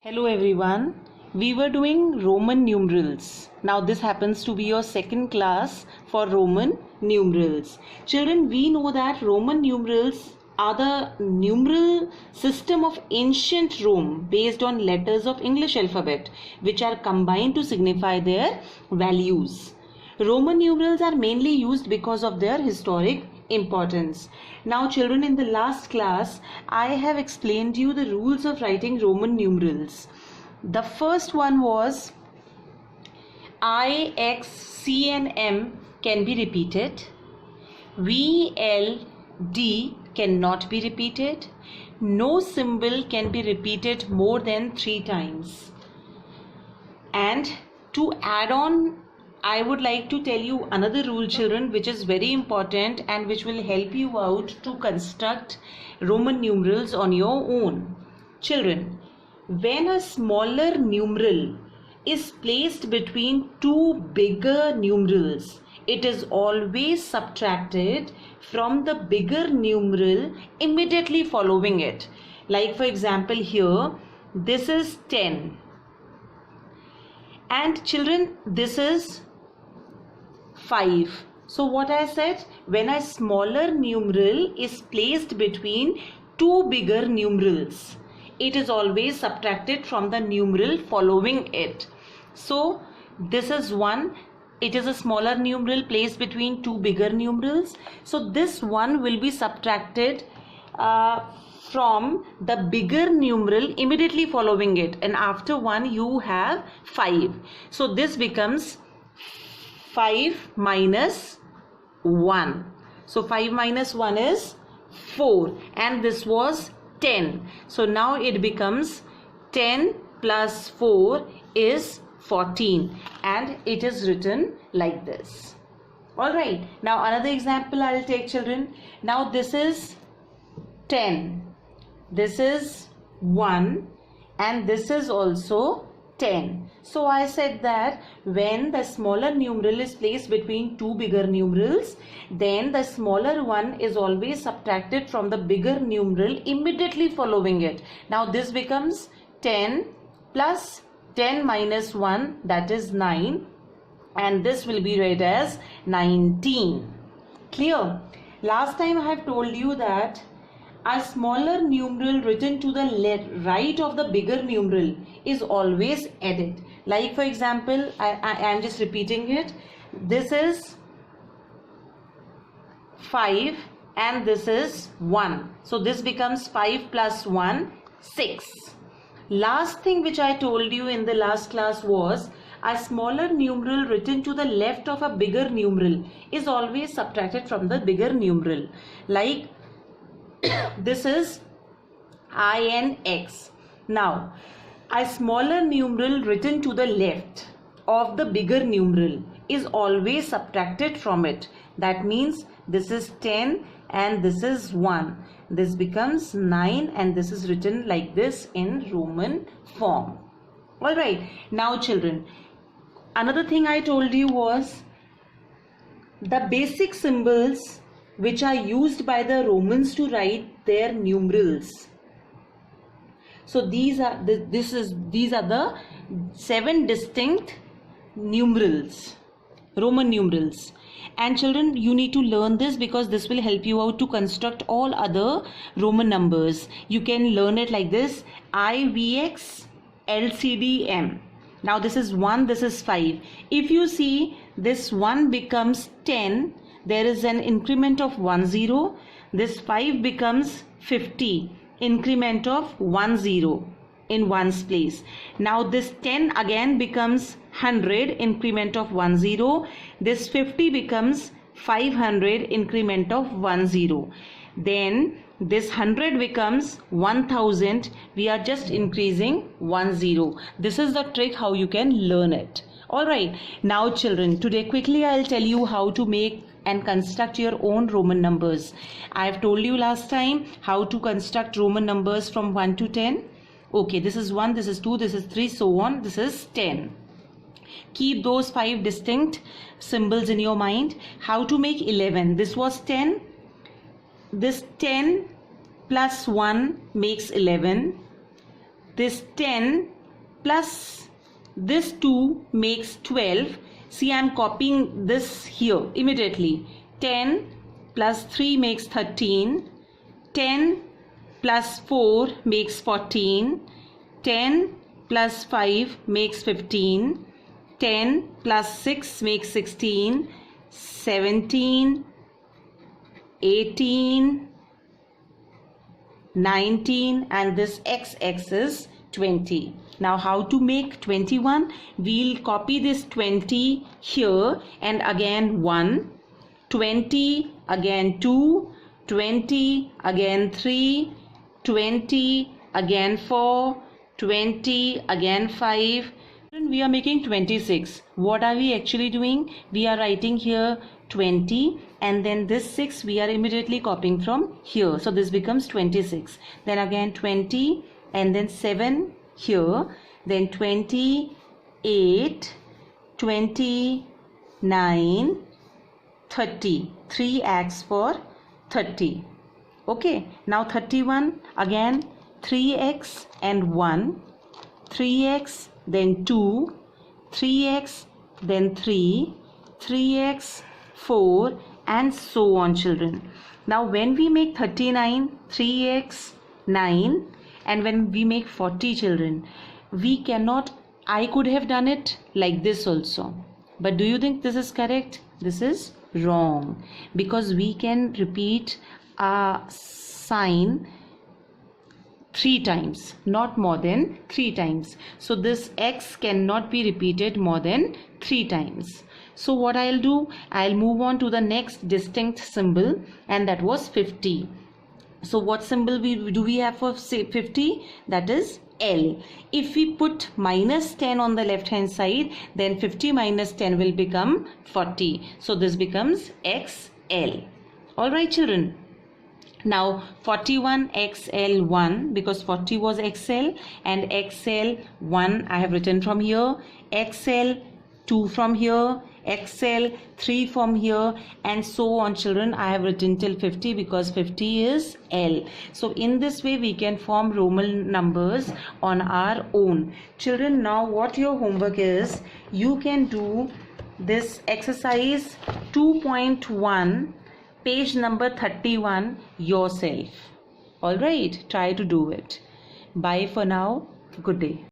Hello everyone. We were doing Roman numerals. Now this happens to be your second class for Roman numerals. Children, we know that Roman numerals are the numeral system of ancient Rome based on letters of English alphabet which are combined to signify their values. Roman numerals are mainly used because of their historic importance. Now children, in the last class I have explained to you the rules of writing Roman numerals. The first one was I, X, C and M can be repeated. V, L, D cannot be repeated. No symbol can be repeated more than 3 times. And to add on, I would like to tell you another rule, children, which is very important and which will help you out to construct Roman numerals on your own. Children, when a smaller numeral is placed between 2 bigger numerals, it is always subtracted from the bigger numeral immediately following it. Like for example here, this is 10. And children, this is 5. So what I said, when a smaller numeral is placed between 2 bigger numerals, it is always subtracted from the numeral following it. So this is 1. It is a smaller numeral placed between 2 bigger numerals. So this 1 will be subtracted from the bigger numeral immediately following it, and after 1 you have 5. So this becomes 5 minus 1. So 5 minus 1 is 4, and this was 10. So now it becomes 10 plus 4 is 14, and it is written like this. Alright, now another example I will take, children. Now this is 10. This is 1, and this is also 10. So I said that when the smaller numeral is placed between 2 bigger numerals, then the smaller one is always subtracted from the bigger numeral immediately following it. Now this becomes 10 plus 10 minus 1, that is 9, and this will be read as 19. Clear? Last time I have told you that a smaller numeral written to the right of the bigger numeral is always added. Like for example, I am just repeating it. This is 5 and this is 1. So this becomes 5 plus 1, 6. Last thing which I told you in the last class was a smaller numeral written to the left of a bigger numeral is always subtracted from the bigger numeral. Like this is INX. Now, a smaller numeral written to the left of the bigger numeral is always subtracted from it. That means this is 10 and this is 1. This becomes 9 and this is written like this in Roman form. Alright, now children, another thing I told you was the basic symbols which are used by the Romans to write their numerals. So these are the 7 distinct numerals, Roman numerals. And children, you need to learn this because this will help you out to construct all other Roman numbers. You can learn it like this: IVX LCDM. Now this is 1, this is 5. If you see, this 1 becomes 10. There is an increment of 10. This 5 becomes 50, increment of 10 in ones place. Now this 10 again becomes 100, increment of 10. This 50 becomes 500, increment of 10. Then this 100 becomes 1000. We are just increasing 10. This is the trick how you can learn it. Alright, now children, today quickly I'll tell you how to make and construct your own Roman numbers. I have told you last time how to construct Roman numbers from 1 to 10. Okay, this is 1, this is 2, this is 3, so on. This is 10. Keep those 5 distinct symbols in your mind. How to make 11? This was 10. This 10 plus 1 makes 11. this 10 plus this 2 makes 12. See, I am copying this here immediately. 10 plus 3 makes 13. 10 plus 4 makes 14. 10 plus 5 makes 15. 10 plus 6 makes 16. 17, 18, 19, and this XX is 20. Now how to make 21? We'll copy this 20 here and again 1, 20 again 2, 20 again 3, 20 again 4, 20 again 5. We are making 26. What are we actually doing? We are writing here 20 and then this 6 we are immediately copying from here. So this becomes 26. Then again 20 and then 7 here. Then 28, 29, 30. 3x for 30. Okay. Now 31 again 3x and 1. 3x then 2, 3x then 3, 3x 4 and so on, children. Now when we make 39, 3x 9, and when we make 40, children, we cannot, I could have done it like this also, but do you think this is correct? This is wrong, because we can repeat a sign 3 times, not more than 3 times. So this x cannot be repeated more than 3 times. So what I'll do, I'll move on to the next distinct symbol, and that was 50. So what symbol do we have for 50? That is L. If we put minus 10 on the left hand side, then 50 minus 10 will become 40. So this becomes XL. Alright, children. Now 41 XL1, because 40 was XL, and XL1 I have written from here, XL2 from here, XL3 from here, and so on, children. I have written till 50 because 50 is L. So in this way we can form Roman numbers on our own. Children, now what your homework is, you can do this exercise 2.1 page number 31 yourself. Alright, try to do it. Bye for now. Good day.